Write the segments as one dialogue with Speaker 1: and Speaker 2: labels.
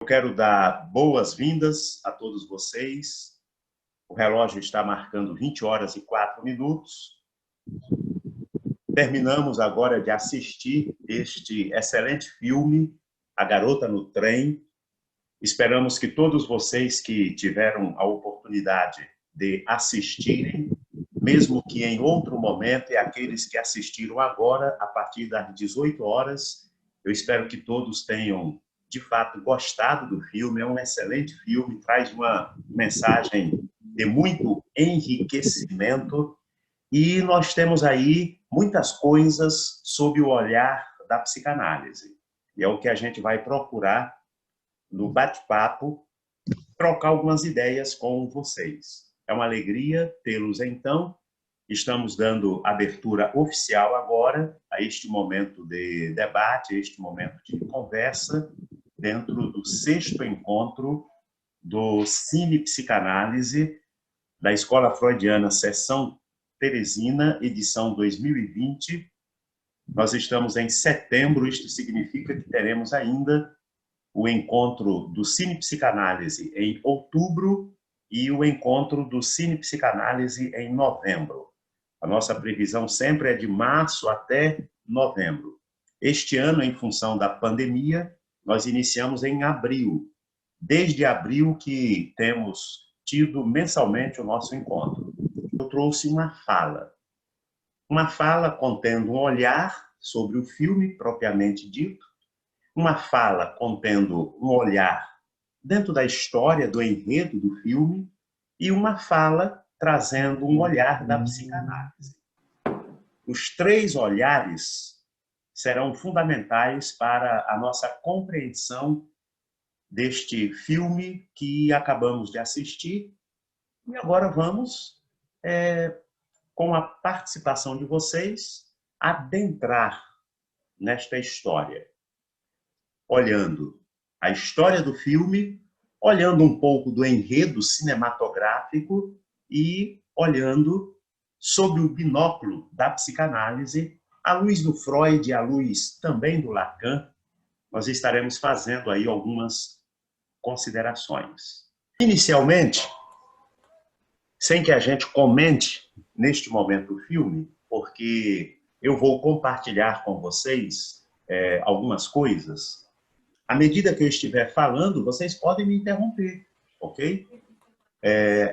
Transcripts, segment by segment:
Speaker 1: Eu quero dar boas-vindas a todos vocês. O relógio está marcando 20 horas e 4 minutos. Terminamos agora de assistir este excelente filme, A Garota no Trem. Esperamos que todos vocês que tiveram a oportunidade de assistirem, mesmo que em outro momento, e aqueles que assistiram agora, a partir das 18 horas, eu espero que todos tenham, de fato, gostado do filme. É um excelente filme, traz uma mensagem de muito enriquecimento, e nós temos aí muitas coisas sob o olhar da psicanálise. E é o que a gente vai procurar no bate-papo, trocar algumas ideias com vocês. É uma alegria tê-los, então. Estamos dando abertura oficial agora a este momento de debate, a este momento de conversa, dentro do 6º encontro do Cine Psicanálise, da Escola Freudiana, Seção Teresina, edição 2020. Nós estamos em setembro, isto significa que teremos ainda o encontro do Cine Psicanálise em outubro e o encontro do Cine Psicanálise em novembro. A nossa previsão sempre é de março até novembro. Este ano, em função da pandemia, nós iniciamos em abril. Desde abril que temos tido mensalmente o nosso encontro. Eu trouxe uma fala contendo um olhar sobre o filme propriamente dito, uma fala contendo um olhar dentro da história, do enredo do filme, e uma fala trazendo um olhar da psicanálise. Os 3 olhares serão fundamentais para a nossa compreensão deste filme que acabamos de assistir. E agora vamos, com a participação de vocês, adentrar nesta história, olhando a história do filme, olhando um pouco do enredo cinematográfico e olhando sob o binóculo da psicanálise, à luz do Freud e à luz também do Lacan. Nós estaremos fazendo aí algumas considerações. Inicialmente, sem que a gente comente neste momento o filme, porque eu vou compartilhar com vocês algumas coisas. À medida que eu estiver falando, vocês podem me interromper, ok?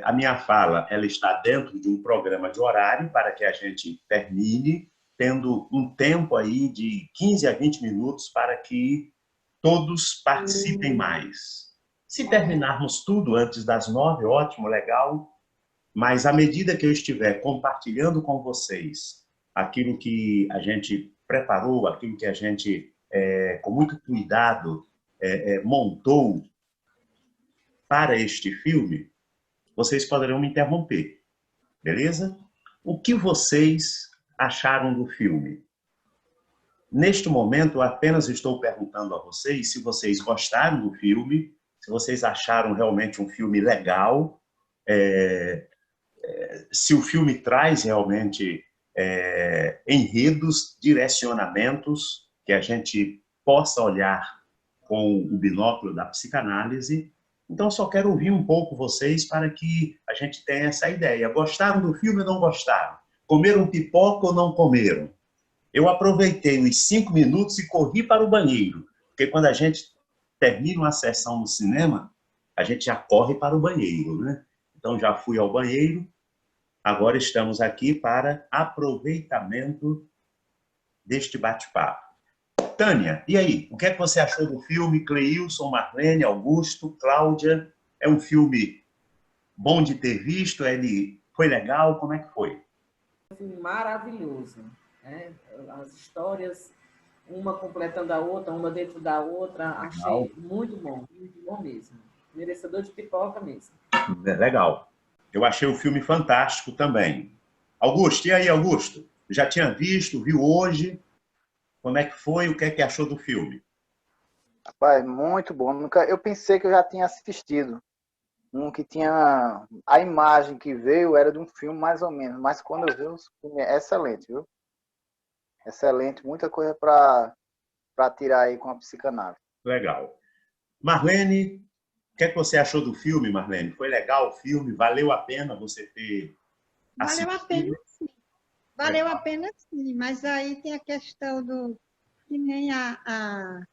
Speaker 1: A minha fala, ela está dentro de um programa de horário para que a gente termine, tendo um tempo aí de 15 a 20 minutos para que todos participem mais. Se terminarmos tudo antes das 9, ótimo, legal, mas à medida que eu estiver compartilhando com vocês aquilo que a gente preparou, aquilo que a gente, com muito cuidado, montou para este filme, vocês poderão me interromper, beleza? O que vocês acharam do filme? Neste momento, eu apenas estou perguntando a vocês se vocês gostaram do filme, se vocês acharam realmente um filme legal, se o filme traz realmente enredos, direcionamentos, que a gente possa olhar com o binóculo da psicanálise. Então, só quero ouvir um pouco vocês para que a gente tenha essa ideia. Gostaram do filme ou não gostaram? Comeram pipoca ou não comeram? Eu aproveitei os 5 minutos e corri para o banheiro, porque quando a gente termina uma sessão no cinema, a gente já corre para o banheiro, né? Então, já fui ao banheiro, agora estamos aqui para aproveitamento deste bate-papo. Tânia, e aí? O que é que você achou do filme? Cleilson, Marlene, Augusto, Cláudia? É um filme bom de ter visto? Ele foi legal? Como é que foi?
Speaker 2: Um filme maravilhoso, né? As histórias, uma completando a outra, uma dentro da outra. Legal. Achei muito bom mesmo. Merecedor de pipoca mesmo.
Speaker 1: Legal. Eu achei o filme fantástico também. Augusto, e aí, Augusto? Já tinha visto, viu hoje? Como é que foi? O que é que achou do filme?
Speaker 3: Rapaz, muito bom. Eu pensei que eu já tinha assistido. Um que tinha... A imagem que veio era de um filme mais ou menos. Mas quando eu vi, o filme é excelente, viu? Excelente. Muita coisa para tirar aí com a psicanálise.
Speaker 1: Legal. Marlene, o que é que você achou do filme, Marlene? Foi legal o filme? Valeu a pena você ter
Speaker 4: Valeu a
Speaker 1: assistido?
Speaker 4: pena, sim. Valeu a
Speaker 1: Legal.
Speaker 4: pena, sim. Mas aí tem a questão do... Que nem a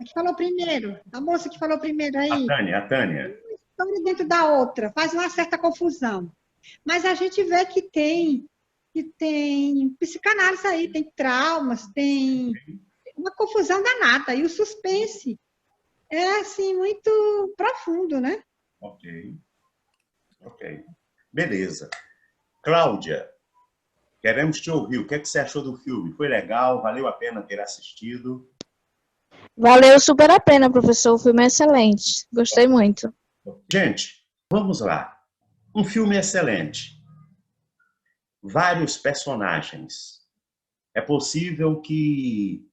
Speaker 4: que falou primeiro, a moça que falou primeiro
Speaker 1: A
Speaker 4: aí,
Speaker 1: Tânia, a Tânia.
Speaker 4: uma dentro da outra, faz uma certa confusão. Mas a gente vê que tem psicanálise aí, tem traumas, tem uma confusão danada. E o suspense é, assim, muito profundo, né?
Speaker 1: Ok, ok. Beleza. Cláudia, queremos te ouvir. O que é que você achou do filme? Foi legal? Valeu a pena ter assistido?
Speaker 5: Valeu super a pena, professor. O filme é excelente. Gostei muito.
Speaker 1: Gente, vamos lá. Um filme excelente. Vários personagens. É possível que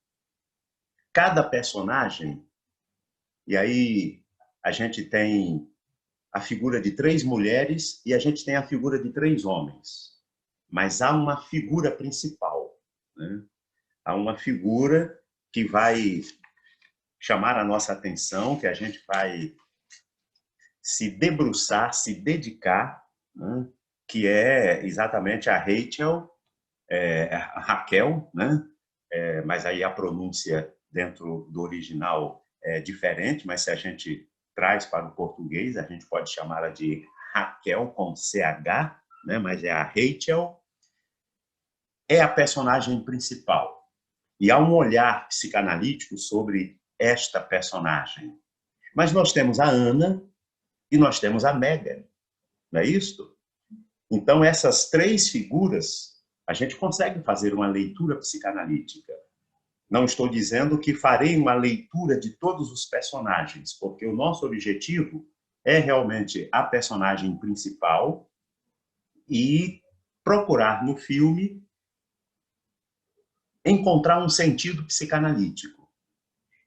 Speaker 1: cada personagem, e aí a gente tem a figura de 3 mulheres e a gente tem a figura de 3 homens. Mas há uma figura principal, né? Há uma figura que vai chamar a nossa atenção, que a gente vai se debruçar, se dedicar, né? Que é exatamente a Rachel, a Raquel, né? Mas aí a pronúncia dentro do original é diferente, mas se a gente traz para o português, a gente pode chamá-la de Raquel com CH, né? Mas é a Rachel, é a personagem principal. E há um olhar psicanalítico sobre esta personagem. Mas nós temos a Ana e nós temos a Megan, não é isso? Então, essas 3 figuras, a gente consegue fazer uma leitura psicanalítica. Não estou dizendo que farei uma leitura de todos os personagens, porque o nosso objetivo é realmente a personagem principal e procurar no filme encontrar um sentido psicanalítico.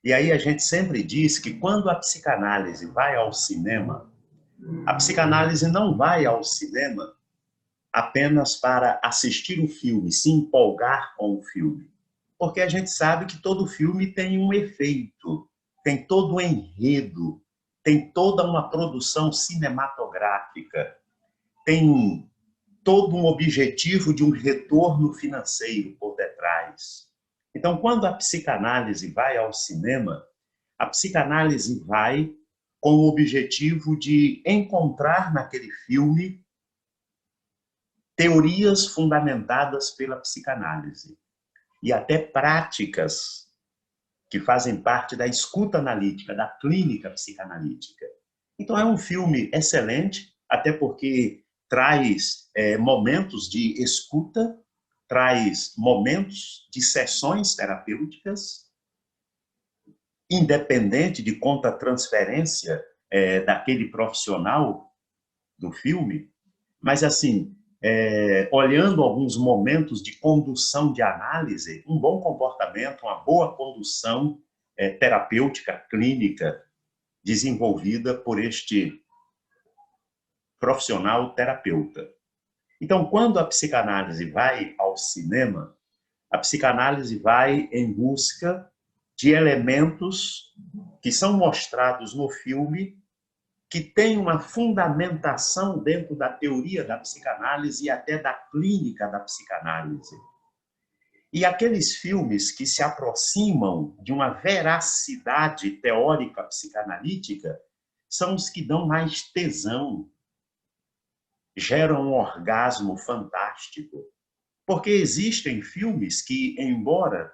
Speaker 1: E aí a gente sempre diz que quando a psicanálise vai ao cinema, a psicanálise não vai ao cinema apenas para assistir o filme, se empolgar com o filme. Porque a gente sabe que todo filme tem um efeito, tem todo um enredo, tem toda uma produção cinematográfica, tem todo um objetivo de um retorno financeiro por detrás. Então, quando a psicanálise vai ao cinema, a psicanálise vai com o objetivo de encontrar naquele filme teorias fundamentadas pela psicanálise e até práticas que fazem parte da escuta analítica, da clínica psicanalítica. Então, é um filme excelente, até porque traz momentos de escuta, traz momentos de sessões terapêuticas, independente de contra-transferência daquele profissional do filme, mas, assim, olhando alguns momentos de condução de análise, um bom comportamento, uma boa condução terapêutica, clínica, desenvolvida por este profissional terapeuta. Então, quando a psicanálise vai ao cinema, a psicanálise vai em busca de elementos que são mostrados no filme, que tem uma fundamentação dentro da teoria da psicanálise e até da clínica da psicanálise. E aqueles filmes que se aproximam de uma veracidade teórica psicanalítica são os que dão mais tesão, geram um orgasmo fantástico. Porque existem filmes que, embora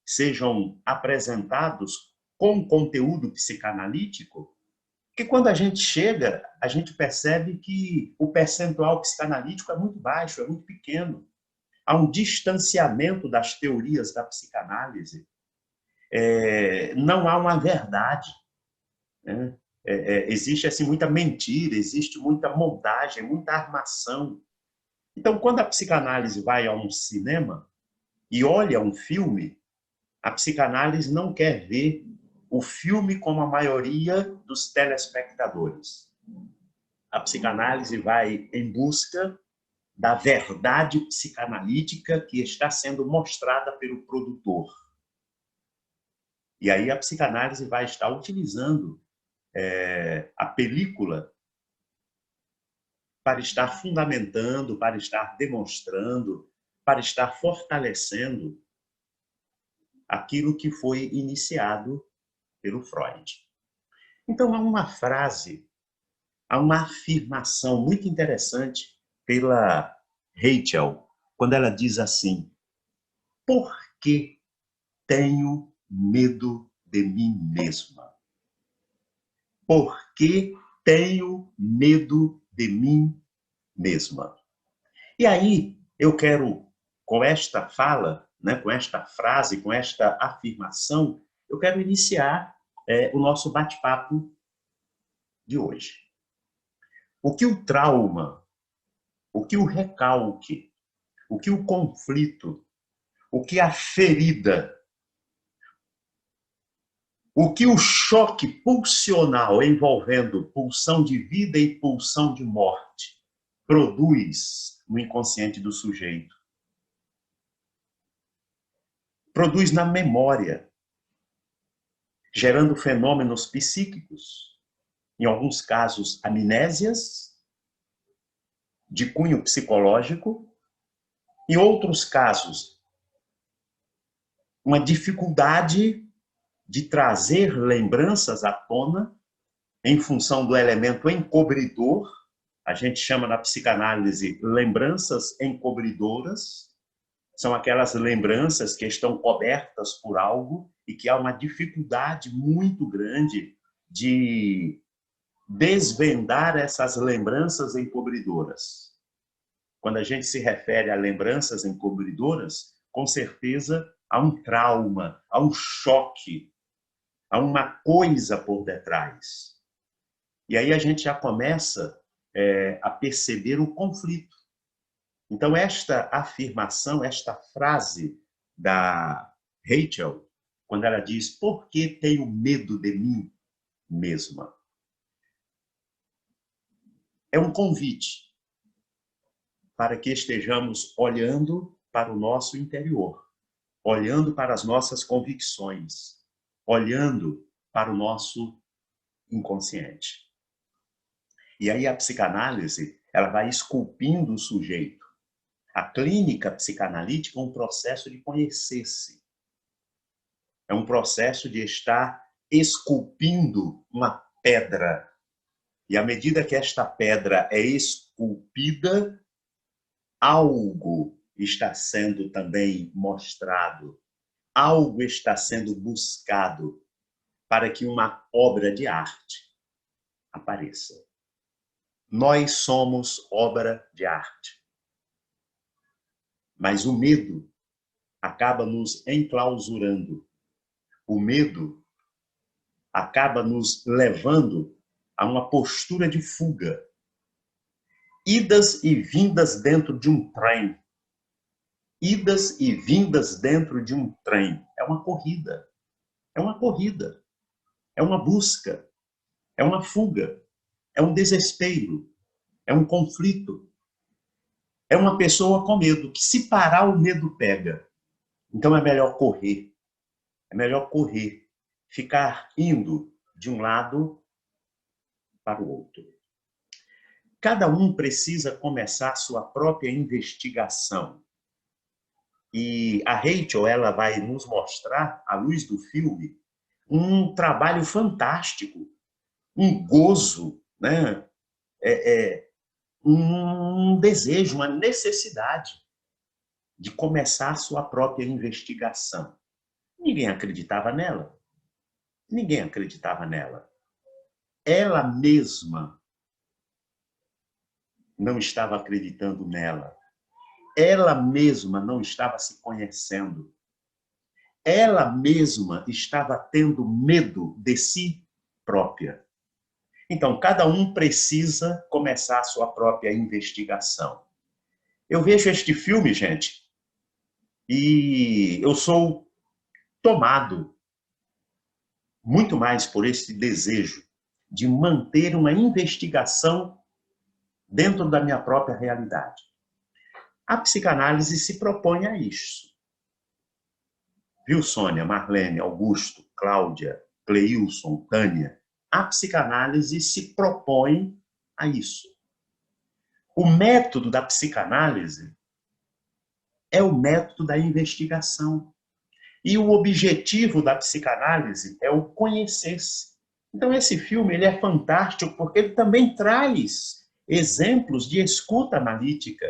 Speaker 1: sejam apresentados com conteúdo psicanalítico, que quando a gente chega, a gente percebe que o percentual psicanalítico é muito baixo, é muito pequeno. Há um distanciamento das teorias da psicanálise. Não há uma verdade, né? Existe assim, muita mentira, existe muita montagem, muita armação. Então, quando a psicanálise vai a um cinema e olha um filme, a psicanálise não quer ver o filme como a maioria dos telespectadores. A psicanálise vai em busca da verdade psicanalítica que está sendo mostrada pelo produtor. E aí a psicanálise vai estar utilizando a película para estar fundamentando, para estar demonstrando, para estar fortalecendo aquilo que foi iniciado pelo Freud. Então, há uma frase, há uma afirmação muito interessante pela Rachel, quando ela diz assim: por que tenho medo de mim mesma? Por que tenho medo de mim mesma? E aí, eu quero, com esta fala, né, com esta frase, com esta afirmação, eu quero iniciar o nosso bate-papo de hoje. O que o trauma, o que o recalque, o que o conflito, o que a ferida, o que o choque pulsional envolvendo pulsão de vida e pulsão de morte produz no inconsciente do sujeito? Produz na memória, gerando fenômenos psíquicos, em alguns casos amnésias, de cunho psicológico, em outros casos, uma dificuldade de trazer lembranças à tona em função do elemento encobridor. A gente chama na psicanálise lembranças encobridoras. São aquelas lembranças que estão cobertas por algo e que há uma dificuldade muito grande de desvendar essas lembranças encobridoras. Quando a gente se refere a lembranças encobridoras, com certeza há um trauma, há um choque, há uma coisa por detrás. E aí a gente já começa a perceber o conflito. Então, esta afirmação, esta frase da Rachel, quando ela diz: por que tenho medo de mim mesma? É um convite para que estejamos olhando para o nosso interior, olhando para as nossas convicções, olhando para o nosso inconsciente. E aí a psicanálise, ela vai esculpindo o sujeito. A clínica psicanalítica é um processo de conhecer-se. É um processo de estar esculpindo uma pedra. E à medida que esta pedra é esculpida, algo está sendo também mostrado. Algo está sendo buscado para que uma obra de arte apareça. Nós somos obra de arte. Mas o medo acaba nos enclausurando. O medo acaba nos levando a uma postura de fuga. Idas e vindas dentro de um trem. Idas e vindas dentro de um trem. É uma corrida. É uma corrida. É uma busca. É uma fuga. É um desespero. É um conflito. É uma pessoa com medo, que se parar o medo pega. Então é melhor correr. É melhor correr. Ficar indo de um lado para o outro. Cada um precisa começar sua própria investigação. E a Rachel, ela vai nos mostrar, à luz do filme, um trabalho fantástico, um gozo, né? Um desejo, uma necessidade de começar sua própria investigação. Ninguém acreditava nela. Ninguém acreditava nela. Ela mesma não estava acreditando nela. Ela mesma não estava se conhecendo. Ela mesma estava tendo medo de si própria. Então, cada um precisa começar a sua própria investigação. Eu vejo este filme, gente, e eu sou tomado muito mais por esse desejo de manter uma investigação dentro da minha própria realidade. A psicanálise se propõe a isso. Viu, Sônia, Marlene, Augusto, Cláudia, Cleilson, Tânia? a psicanálise se propõe a isso. O método da psicanálise é o método da investigação. E o objetivo da psicanálise é o conhecer-se. Então, esse filme ele é fantástico porque ele também traz exemplos de escuta analítica.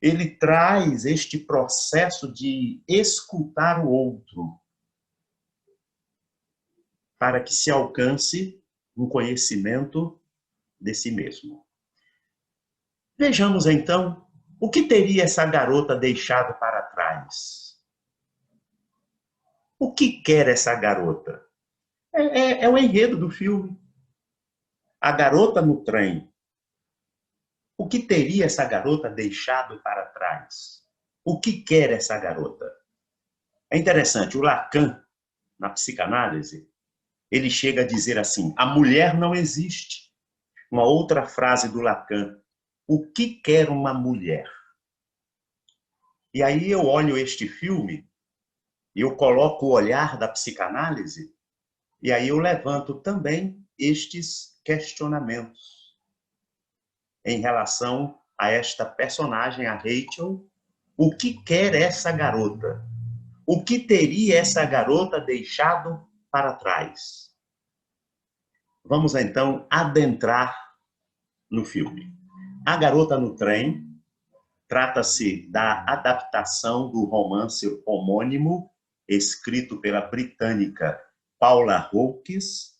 Speaker 1: Ele traz este processo de escutar o outro para que se alcance um conhecimento de si mesmo. Vejamos, então, o que teria essa garota deixado para trás? O que quer essa garota? É o enredo do filme. A garota no trem. O que teria essa garota deixado para trás? O que quer essa garota? É interessante, o Lacan, na psicanálise, ele chega a dizer assim, a mulher não existe. Uma outra frase do Lacan, o que quer uma mulher? E aí eu olho este filme, e eu coloco o olhar da psicanálise, e aí eu levanto também estes questionamentos em relação a esta personagem, a Rachel. O que quer essa garota? O que teria essa garota deixado para trás? Vamos então adentrar no filme. A Garota no Trem trata-se da adaptação do romance homônimo escrito pela britânica Paula Hawkes.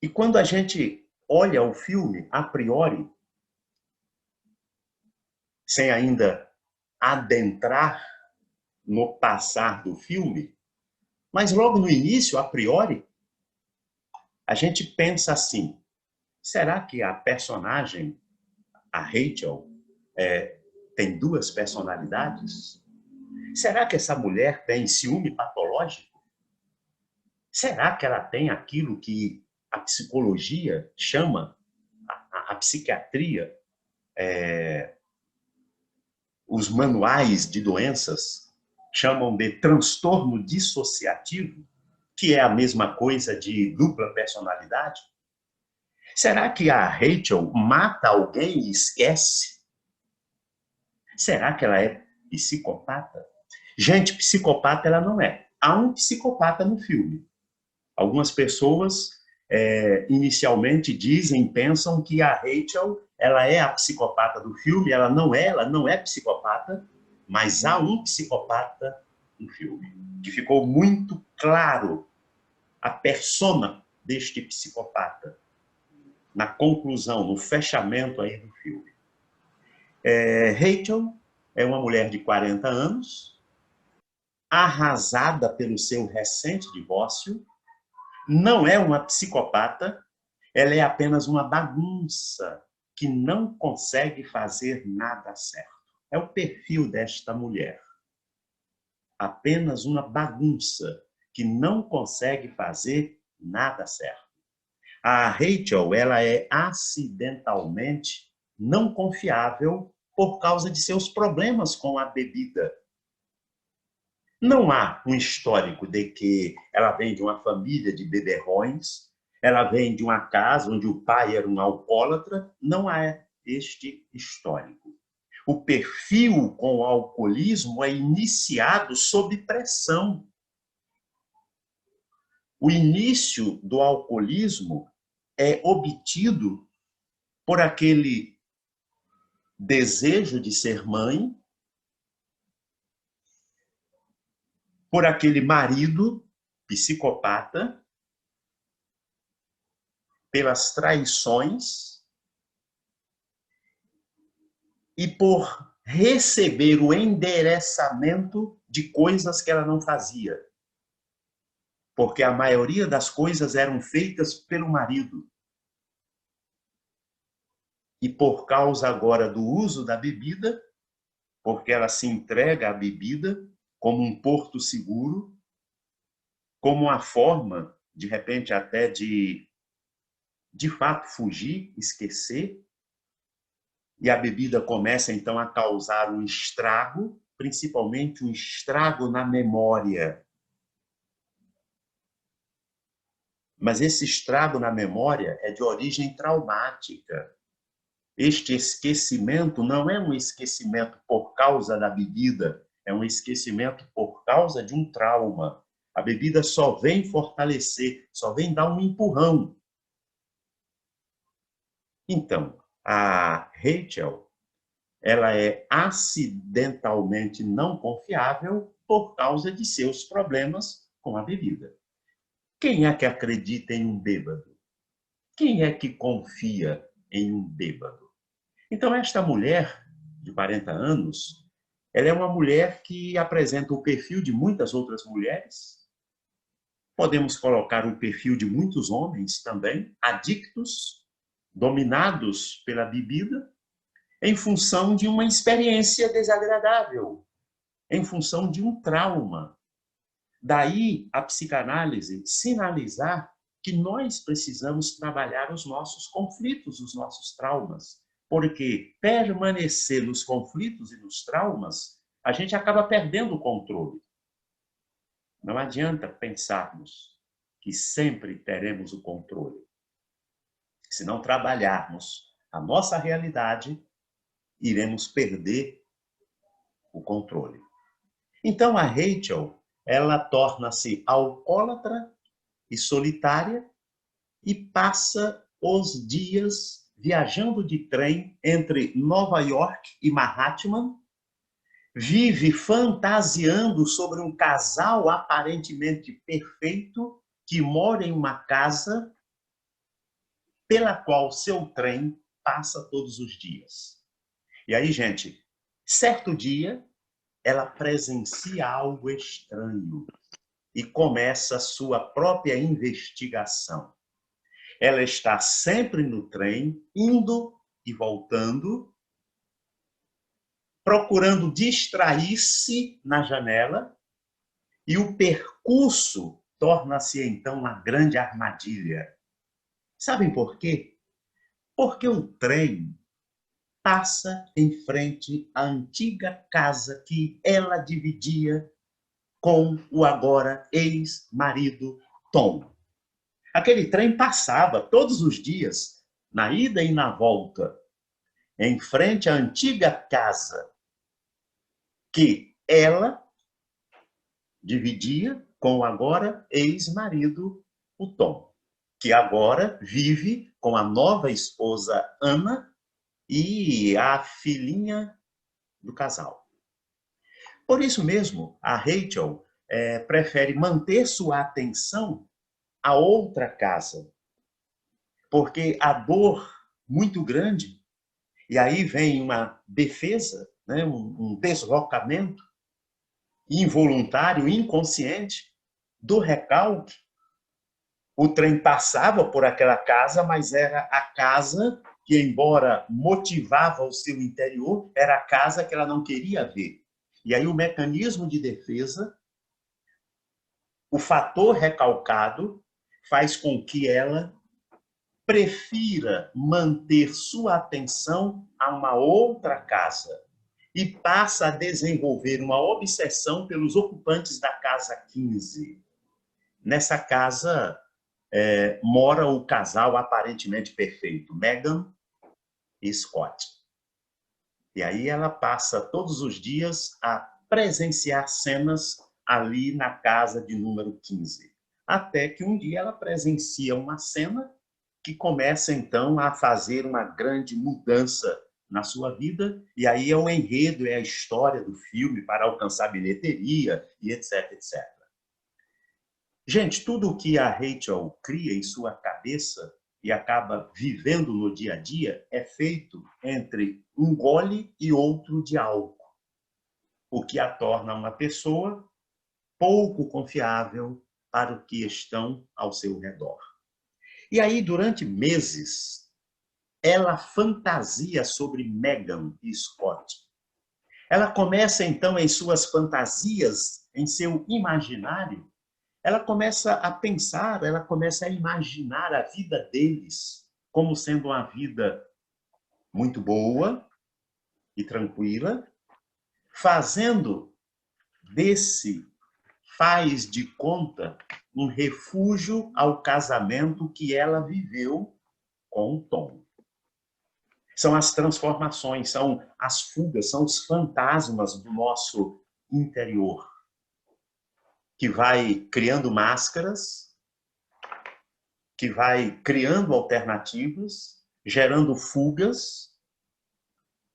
Speaker 1: E quando a gente olha o filme, a priori, sem ainda adentrar no passar do filme, mas logo no início, a priori, a gente pensa assim, será que a personagem, a Rachel, tem duas personalidades? Será que essa mulher tem ciúme patológico? Será que ela tem aquilo que a psicologia chama, a psiquiatria, os manuais de doenças chamam de transtorno dissociativo, que é a mesma coisa de dupla personalidade? Será que a Rachel mata alguém e esquece? Será que ela é psicopata? Gente, psicopata ela não é. Há um psicopata no filme. Algumas pessoas inicialmente pensam que a Rachel ela é a psicopata do filme. Ela não é psicopata, mas há um psicopata no filme. Que ficou muito claro a persona deste psicopata na conclusão, no fechamento aí do filme. Rachel é uma mulher de 40 anos, arrasada pelo seu recente divórcio, não é uma psicopata, ela é apenas uma bagunça que não consegue fazer nada certo. É o perfil desta mulher. Apenas uma bagunça que não consegue fazer nada certo. A Rachel, ela é acidentalmente não confiável por causa de seus problemas com a bebida. Não há um histórico de que ela vem de uma família de beberrões, ela vem de uma casa onde o pai era um alcoólatra. Não há este histórico. O perfil com o alcoolismo é iniciado sob pressão. O início do alcoolismo é obtido por aquele desejo de ser mãe, por aquele marido psicopata, pelas traições e por receber o endereçamento de coisas que ela não fazia. Porque a maioria das coisas eram feitas pelo marido. E por causa agora do uso da bebida, porque ela se entrega à bebida como um porto seguro, como uma forma, de repente, até de fato, fugir, esquecer, e a bebida começa, então, a causar um estrago, principalmente um estrago na memória. Mas esse estrago na memória é de origem traumática. Este esquecimento não é um esquecimento por causa da bebida, é um esquecimento por causa de um trauma. A bebida só vem fortalecer, só vem dar um empurrão. Então, a Rachel, ela é acidentalmente não confiável por causa de seus problemas com a bebida. Quem é que acredita em um bêbado? Quem é que confia em um bêbado? Então, esta mulher de 40 anos, ela é uma mulher que apresenta o perfil de muitas outras mulheres. Podemos colocar o perfil de muitos homens também, adictos, dominados pela bebida, em função de uma experiência desagradável, em função de um trauma. Daí a psicanálise sinalizar que nós precisamos trabalhar os nossos conflitos, os nossos traumas, porque permanecer nos conflitos e nos traumas, a gente acaba perdendo o controle. Não adianta pensarmos que sempre teremos o controle. Se não trabalharmos a nossa realidade, iremos perder o controle. Então a Rachel, ela torna-se alcoólatra e solitária e passa os dias viajando de trem entre Nova York e Manhattan, vive fantasiando sobre um casal aparentemente perfeito que mora em uma casa pela qual seu trem passa todos os dias. E aí, gente, certo dia, ela presencia algo estranho e começa a sua própria investigação. Ela está sempre no trem, indo e voltando, procurando distrair-se na janela, e o percurso torna-se então uma grande armadilha. Sabem por quê? Porque o trem passa em frente à antiga casa que ela dividia com o agora ex-marido Tom. Aquele trem passava todos os dias, na ida e na volta, em frente à antiga casa que ela dividia com o agora ex-marido, o Tom, que agora vive com a nova esposa Ana e a filhinha do casal. Por isso mesmo, a Rachel prefere manter sua atenção a outra casa, porque a dor muito grande, e aí vem uma defesa, né, um deslocamento involuntário, inconsciente, do recalque. O trem passava por aquela casa, mas era a casa que, embora motivava o seu interior, era a casa que ela não queria ver. E aí o mecanismo de defesa, o fator recalcado, faz com que ela prefira manter sua atenção a uma outra casa e passa a desenvolver uma obsessão pelos ocupantes da casa 15. Nessa casa mora o casal aparentemente perfeito, Meghan e Scott. E aí ela passa todos os dias a presenciar cenas ali na casa de número 15. Até que um dia ela presencia uma cena que começa então a fazer uma grande mudança na sua vida, e aí é o enredo, é a história do filme para alcançar bilheteria e etc, etc. Gente, tudo o que a Rachel cria em sua cabeça e acaba vivendo no dia a dia é feito entre um gole e outro de álcool, o que a torna uma pessoa pouco confiável para o que estão ao seu redor. E aí, durante meses, ela fantasia sobre Meghan e Scott. Ela começa, então, em suas fantasias, em seu imaginário, ela começa a pensar, ela começa a imaginar a vida deles como sendo uma vida muito boa e tranquila, fazendo desse faz de conta um refúgio ao casamento que ela viveu com o Tom. São as transformações, são as fugas, são os fantasmas do nosso interior, que vai criando máscaras, que vai criando alternativas, gerando fugas,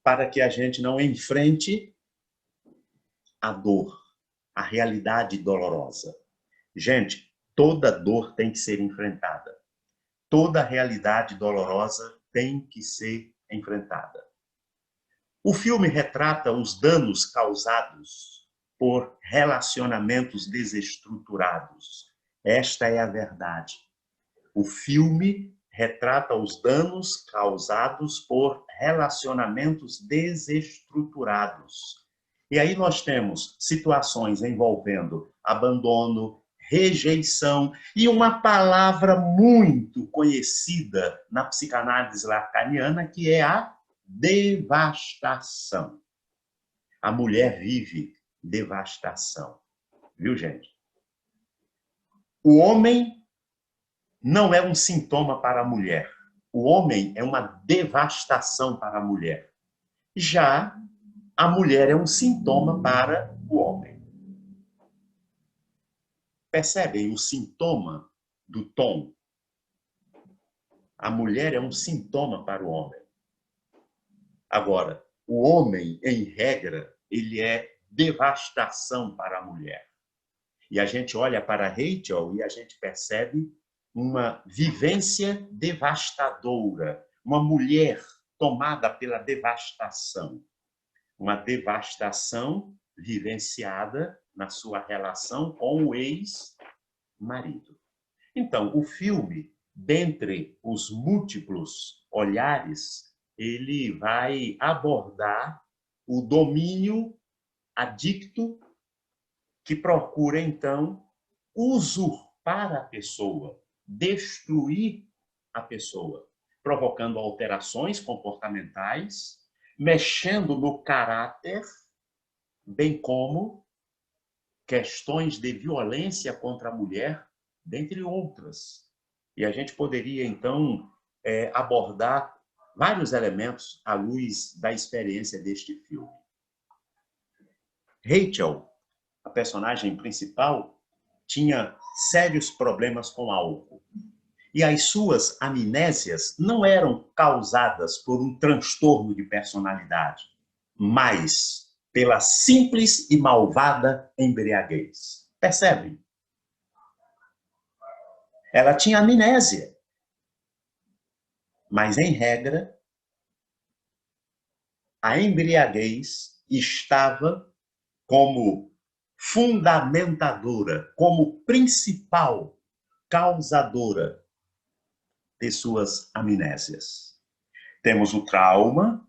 Speaker 1: para que a gente não enfrente a dor, a realidade dolorosa. Gente, toda dor tem que ser enfrentada. Toda realidade dolorosa tem que ser enfrentada. O filme retrata os danos causados por relacionamentos desestruturados. Esta é a verdade. O filme retrata os danos causados por relacionamentos desestruturados. E aí nós temos situações envolvendo abandono, rejeição e uma palavra muito conhecida na psicanálise lacaniana, que é a devastação. A mulher vive devastação. Viu, gente? O homem não é um sintoma para a mulher. O homem é uma devastação para a mulher. Já a mulher é um sintoma para o homem. Percebem o sintoma do tom? A mulher é um sintoma para o homem. Agora, o homem, em regra, ele é devastação para a mulher. E a gente olha para Rachel e a gente percebe uma vivência devastadora, uma mulher tomada pela devastação. Uma devastação vivenciada na sua relação com o ex-marido. Então, o filme, dentre os múltiplos olhares, ele vai abordar o domínio adicto que procura, então, usurpar a pessoa, destruir a pessoa, provocando alterações comportamentais, mexendo no caráter, bem como questões de violência contra a mulher, dentre outras. E a gente poderia, então, abordar vários elementos à luz da experiência deste filme. Rachel, a personagem principal, tinha sérios problemas com álcool. E as suas amnésias não eram causadas por um transtorno de personalidade, mas pela simples e malvada embriaguez. Percebem? Ela tinha amnésia. Mas, em regra, a embriaguez estava como fundamentadora, como principal causadora de suas amnésias. Temos o trauma,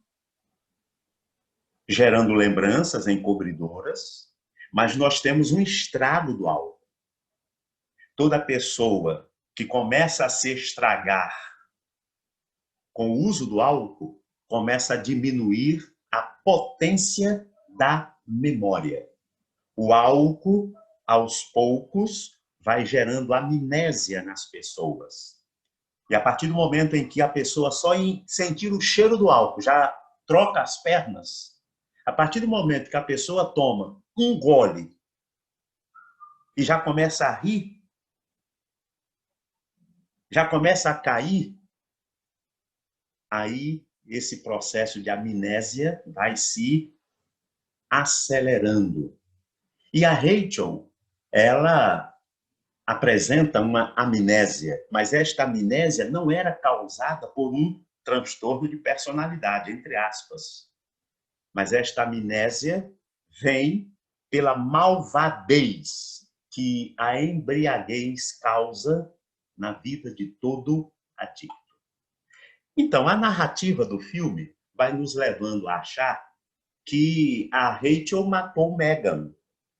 Speaker 1: gerando lembranças encobridoras, mas nós temos um estrago do álcool. Toda pessoa que começa a se estragar com o uso do álcool, começa a diminuir a potência da memória. O álcool, aos poucos, vai gerando amnésia nas pessoas. E a partir do momento em que a pessoa só em sentir o cheiro do álcool já troca as pernas, a partir do momento que a pessoa toma um gole e já começa a rir, já começa a cair, aí esse processo de amnésia vai se acelerando. E a Rachel, ela apresenta uma amnésia, mas esta amnésia não era causada por um transtorno de personalidade, entre aspas. Mas esta amnésia vem pela malvadez que a embriaguez causa na vida de todo adicto. Então, a narrativa do filme vai nos levando a achar que a Rachel matou Megan.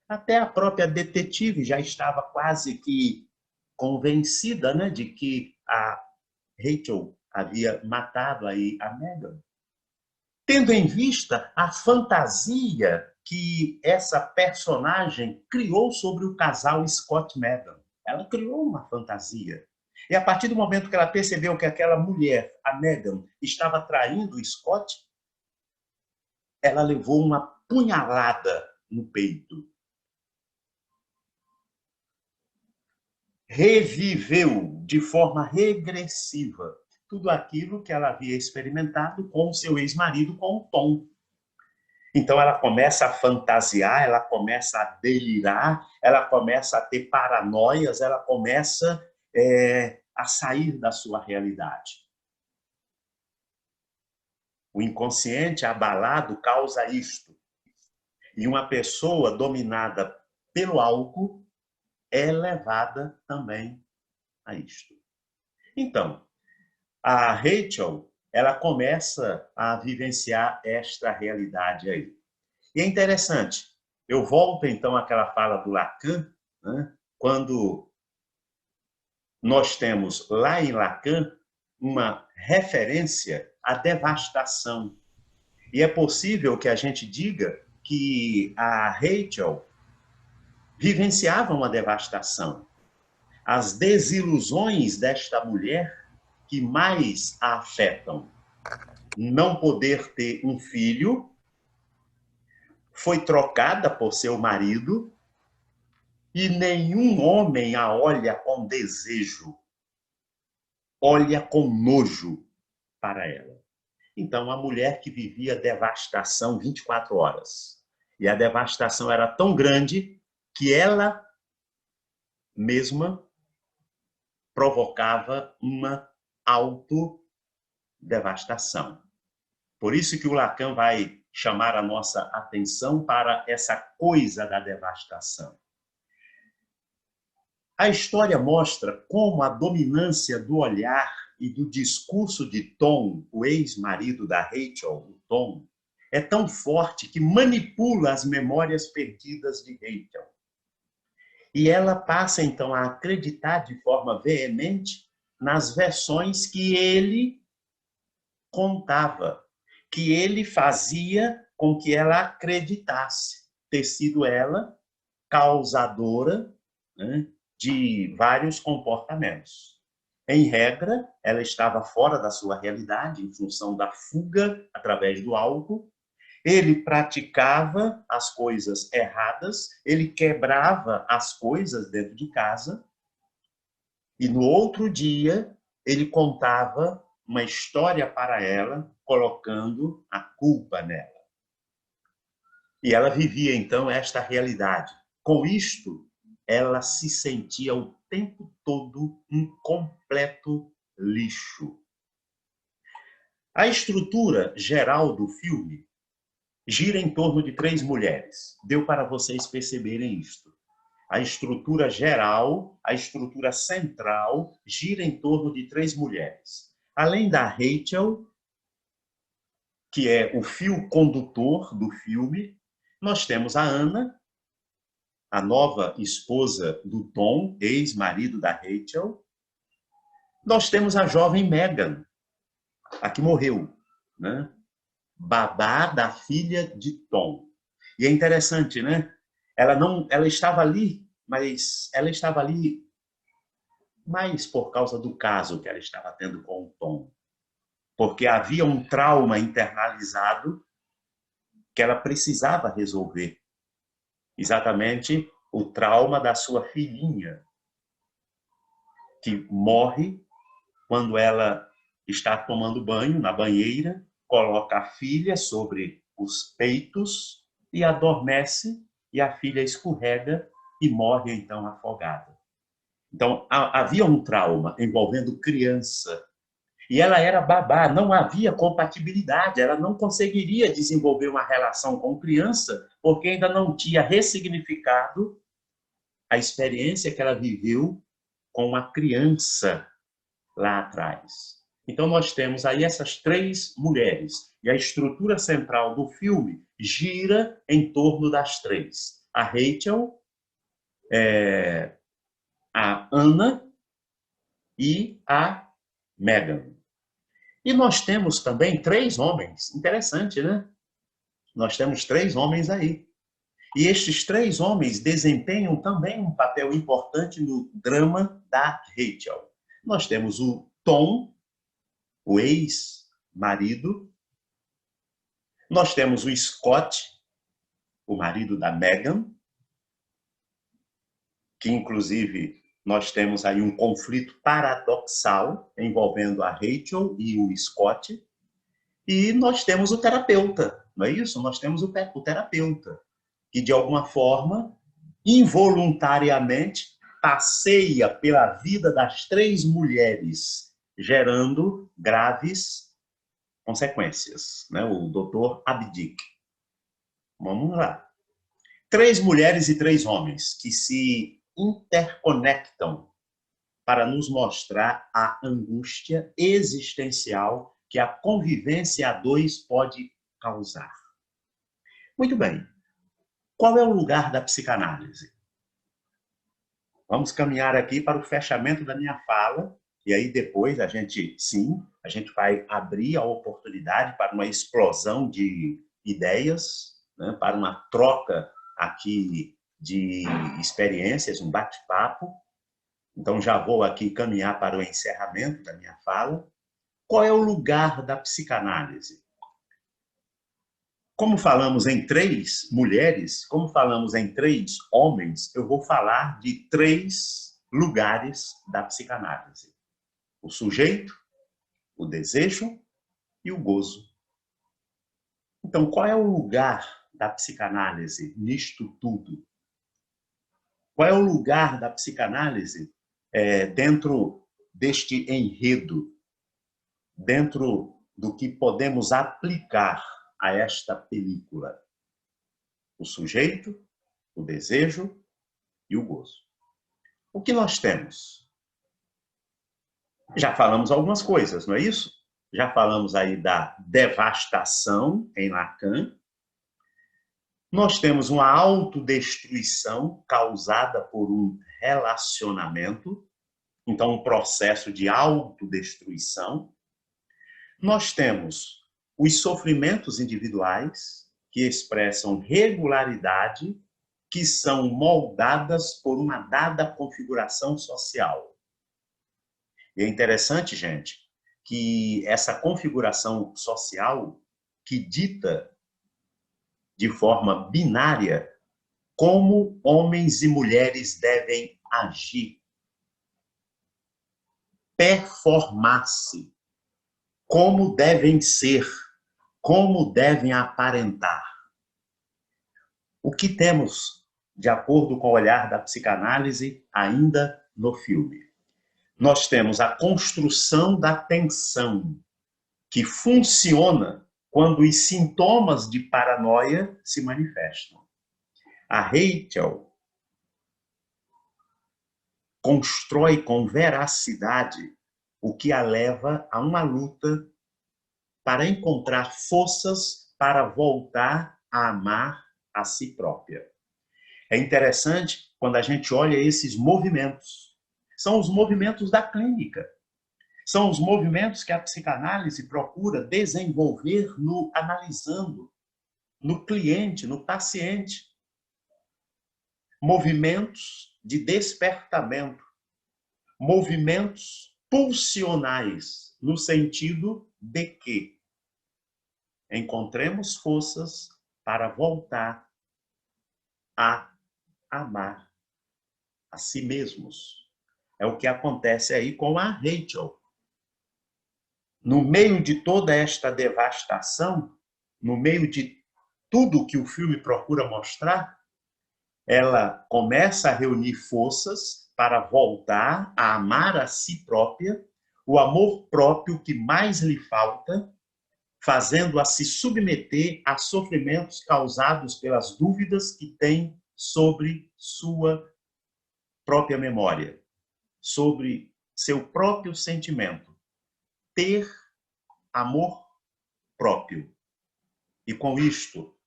Speaker 1: Até a própria detetive já estava quase que convencida, né, de que a Rachel havia matado aí a Megan. Tendo em vista a fantasia que essa personagem criou sobre o casal Scott e Megan. Ela criou uma fantasia. E a partir do momento que ela percebeu que aquela mulher, a Megan, estava traindo o Scott, ela levou uma punhalada no peito. Reviveu de forma regressiva tudo aquilo que ela havia experimentado com o seu ex-marido, com o Tom. Então ela começa a fantasiar, ela começa a delirar, ela começa a ter paranoias, ela começa a sair da sua realidade. O inconsciente abalado causa isto. E uma pessoa dominada pelo álcool é levada também a isto. Então, a Rachel, ela começa a vivenciar esta realidade aí. E é interessante, eu volto então àquela fala do Lacan, né, quando nós temos lá em Lacan uma referência à devastação. E é possível que a gente diga que a Rachel vivenciava uma devastação. As desilusões desta mulher que mais a afetam. Não poder ter um filho, foi trocada por seu marido e nenhum homem a olha com desejo, olha com nojo para ela. Então, a mulher que vivia devastação 24 horas. E a devastação era tão grande que ela mesma provocava uma autodevastação. Por isso que o Lacan vai chamar a nossa atenção para essa coisa da devastação. A história mostra como a dominância do olhar e do discurso de Tom, o ex-marido da Rachel, o Tom, é tão forte que manipula as memórias perdidas de Rachel. E ela passa, então, a acreditar de forma veemente nas versões que ele contava, que ele fazia com que ela acreditasse ter sido ela causadora, né, de vários comportamentos. Em regra, ela estava fora da sua realidade em função da fuga através do álcool. Ele praticava as coisas erradas, ele quebrava as coisas dentro de casa e no outro dia ele contava uma história para ela, colocando a culpa nela. E ela vivia então esta realidade. Com isto, ela se sentia o tempo todo um completo lixo. A estrutura geral do filme gira em torno de 3 mulheres. Deu para vocês perceberem isto. A estrutura geral, a estrutura central, gira em torno de 3 mulheres. Além da Rachel, que é o fio condutor do filme, nós temos a Anna, a nova esposa do Tom, ex-marido da Rachel. Nós temos a jovem Megan, a que morreu, né? Babá da filha de Tom. E é interessante, né? Ela estava ali, mas ela estava ali mais por causa do caso que ela estava tendo com o Tom. Porque havia um trauma internalizado que ela precisava resolver. Exatamente o trauma da sua filhinha, que morre quando ela está tomando banho na banheira, coloca a filha sobre os peitos e adormece, e a filha escorrega e morre então afogada. Então havia um trauma envolvendo criança. E ela era babá, não havia compatibilidade, ela não conseguiria desenvolver uma relação com criança, porque ainda não tinha ressignificado a experiência que ela viveu com uma criança lá atrás. Então nós temos aí essas 3 mulheres, e a estrutura central do filme gira em torno das 3. A Rachel, a Anna e a Megan. E nós temos também 3 homens. Interessante, né? Nós temos 3 homens aí. E estes 3 homens desempenham também um papel importante no drama da Rachel. Nós temos o Tom, o ex-marido. Nós temos o Scott, o marido da Megan, que inclusive nós temos aí um conflito paradoxal envolvendo a Rachel e o Scott. E nós temos o terapeuta, não é isso? Nós temos o terapeuta, que de alguma forma, involuntariamente, passeia pela vida das 3 mulheres, gerando graves consequências, né? O Dr. Abdick. Vamos lá. 3 mulheres e 3 homens que se interconectam para nos mostrar a angústia existencial que a convivência a 2 pode causar. Muito bem. Qual é o lugar da psicanálise? Vamos caminhar aqui para o fechamento da minha fala, e aí depois a gente vai abrir a oportunidade para uma explosão de ideias, né, para uma troca aqui de experiências, um bate-papo. Então já vou aqui caminhar para o encerramento da minha fala. Qual é o lugar da psicanálise? Como falamos em 3 mulheres, como falamos em 3 homens, eu vou falar de 3 lugares da psicanálise. O sujeito, o desejo e o gozo. Então, qual é o lugar da psicanálise nisto tudo? Qual é o lugar da psicanálise dentro deste enredo, dentro do que podemos aplicar a esta película? O sujeito, o desejo e o gozo. O que nós temos? Já falamos algumas coisas, não é isso? Já falamos aí da devastação em Lacan. Nós temos uma autodestruição causada por um relacionamento, então um processo de autodestruição. Nós temos os sofrimentos individuais, que expressam regularidade, que são moldadas por uma dada configuração social. E é interessante, gente, que essa configuração social que dita de forma binária como homens e mulheres devem agir, performar-se, como devem ser, como devem aparentar. O que temos, de acordo com o olhar da psicanálise, ainda no filme? Nós temos a construção da tensão, que funciona quando os sintomas de paranoia se manifestam. A Rachel constrói com veracidade o que a leva a uma luta para encontrar forças para voltar a amar a si própria. É interessante quando a gente olha esses movimentos. São os movimentos da clínica. São os movimentos que a psicanálise procura desenvolver analisando no cliente, no paciente. Movimentos de despertamento, movimentos pulsionais, no sentido de que encontremos forças para voltar a amar a si mesmos. É o que acontece aí com a Rachel. No meio de toda esta devastação, no meio de tudo que o filme procura mostrar, ela começa a reunir forças para voltar a amar a si própria, o amor próprio que mais lhe falta, fazendo-a se submeter a sofrimentos causados pelas dúvidas que tem sobre sua própria memória, sobre seu próprio sentimento. Ter amor próprio. E com isto,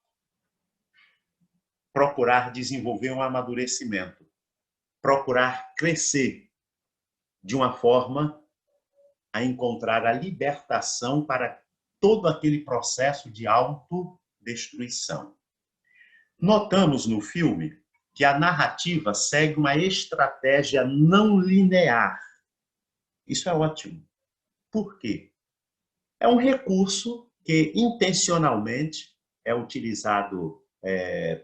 Speaker 1: procurar desenvolver um amadurecimento, procurar crescer de uma forma a encontrar a libertação para todo aquele processo de autodestruição. Notamos no filme que a narrativa segue uma estratégia não linear. Isso é ótimo. Por quê? É um recurso que intencionalmente é utilizado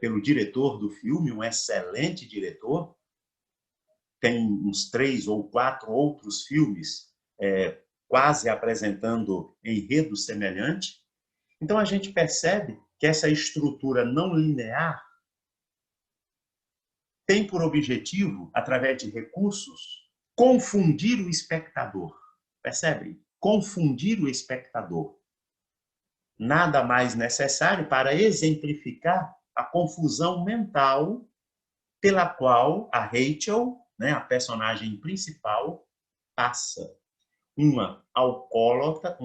Speaker 1: pelo diretor do filme, um excelente diretor. Tem uns 3 ou 4 outros filmes quase apresentando enredo semelhante. Então a gente percebe que essa estrutura não linear tem por objetivo, através de recursos, confundir o espectador. Percebe? Confundir o espectador. Nada mais necessário para exemplificar a confusão mental pela qual a Rachel, né, a personagem principal, passa. Uma alcoólatra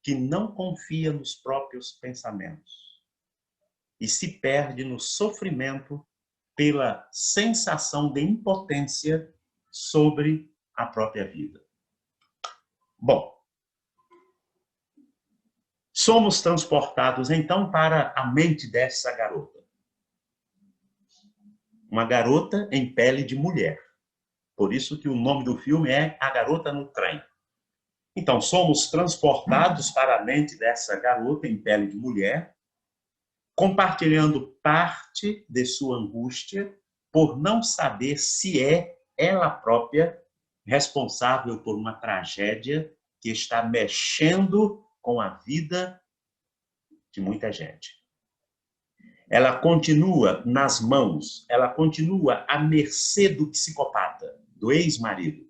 Speaker 1: que não confia nos próprios pensamentos e se perde no sofrimento pela sensação de impotência sobre a própria vida. Bom, somos transportados então para a mente dessa garota. Uma garota em pele de mulher. Por isso que o nome do filme é A Garota no Trem. Então, somos transportados para a mente dessa garota em pele de mulher, compartilhando parte de sua angústia por não saber se é ela própria responsável por uma tragédia que está mexendo com a vida de muita gente. Ela continua nas mãos, ela continua à mercê do psicopata, do ex-marido.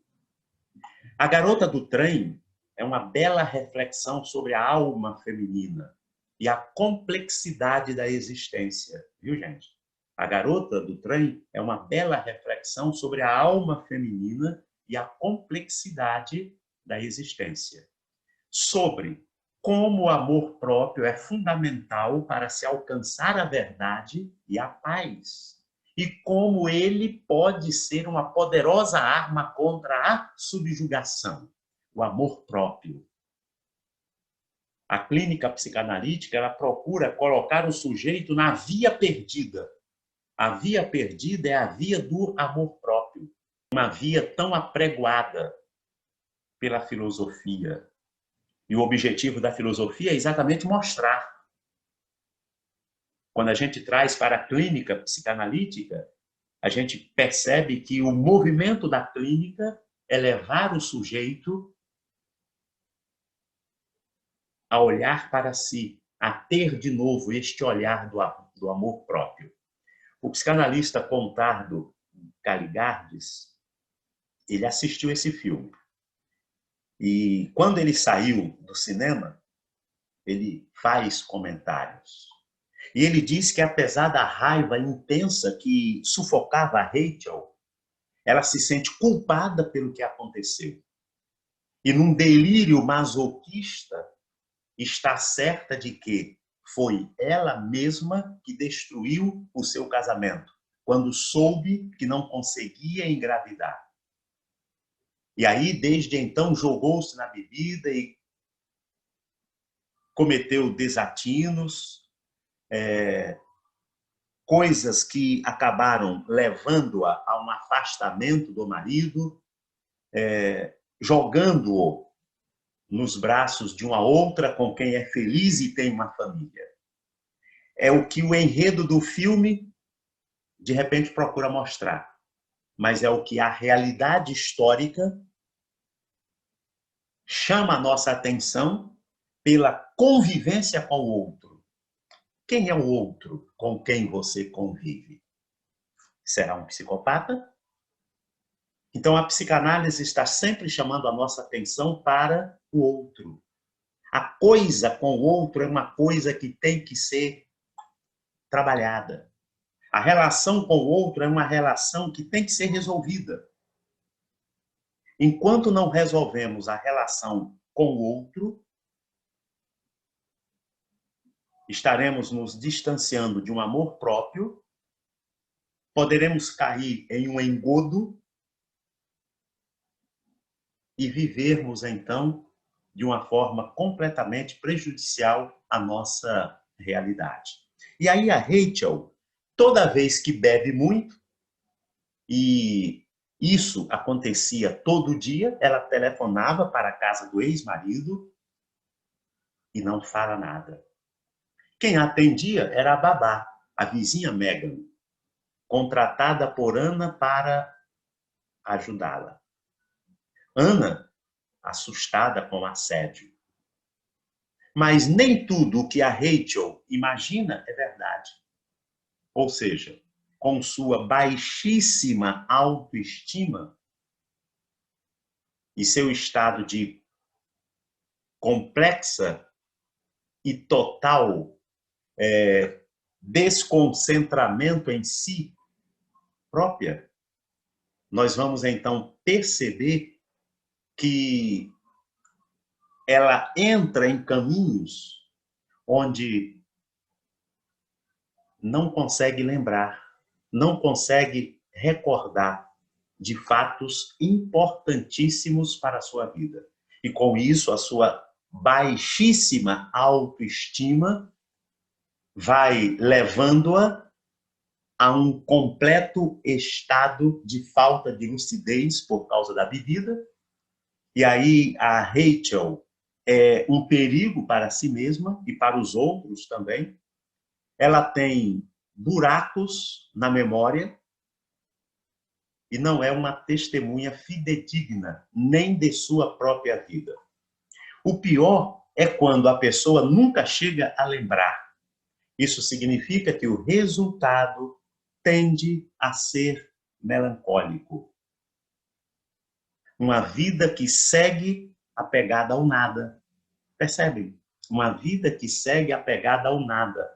Speaker 1: A Garota do Trem é uma bela reflexão sobre a alma feminina e a complexidade da existência, viu, gente? A Garota do Trem é uma bela reflexão sobre a alma feminina e a complexidade da existência. Sobre como o amor próprio é fundamental para se alcançar a verdade e a paz. E como ele pode ser uma poderosa arma contra a subjugação, o amor próprio. A clínica psicanalítica, ela procura colocar o sujeito na via perdida. A via perdida é a via do amor próprio. Uma via tão apregoada pela filosofia. E o objetivo da filosofia é exatamente mostrar. Quando a gente traz para a clínica psicanalítica, a gente percebe que o movimento da clínica é levar o sujeito a olhar para si, a ter de novo este olhar do amor próprio. O psicanalista Contardo Caligardes, ele assistiu esse filme. E quando ele saiu do cinema, ele faz comentários. E ele diz que, apesar da raiva intensa que sufocava a Rachel, ela se sente culpada pelo que aconteceu. E num delírio masoquista, está certa de que foi ela mesma que destruiu o seu casamento, quando soube que não conseguia engravidar. E aí, desde então, jogou-se na bebida e cometeu desatinos, coisas que acabaram levando-a a um afastamento do marido, jogando-o nos braços de uma outra com quem é feliz e tem uma família. É o que o enredo do filme, de repente, procura mostrar. Mas é o que a realidade histórica chama a nossa atenção pela convivência com o outro. Quem é o outro com quem você convive? Será um psicopata? Então, a psicanálise está sempre chamando a nossa atenção para o outro. A coisa com o outro é uma coisa que tem que ser trabalhada. A relação com o outro é uma relação que tem que ser resolvida. Enquanto não resolvemos a relação com o outro, estaremos nos distanciando de um amor próprio, poderemos cair em um engodo e vivermos, então, de uma forma completamente prejudicial à nossa realidade. E aí a Rachel, toda vez que bebe muito, e isso acontecia todo dia, ela telefonava para a casa do ex-marido e não fala nada. Quem atendia era a babá, a vizinha Megan, contratada por Ana para ajudá-la. Ana, assustada com o assédio. Mas nem tudo o que a Rachel imagina é verdade. Ou seja, com sua baixíssima autoestima e seu estado de complexa e total desconcentramento em si própria, nós vamos então perceber que ela entra em caminhos onde não consegue lembrar, não consegue recordar de fatos importantíssimos para a sua vida. E com isso, a sua baixíssima autoestima vai levando-a a um completo estado de falta de lucidez por causa da bebida. E aí a Rachel é um perigo para si mesma e para os outros também. Ela tem buracos na memória e não é uma testemunha fidedigna, nem de sua própria vida. O pior é quando a pessoa nunca chega a lembrar. Isso significa que o resultado tende a ser melancólico. Uma vida que segue apegada ao nada. Percebem? Uma vida que segue apegada ao nada.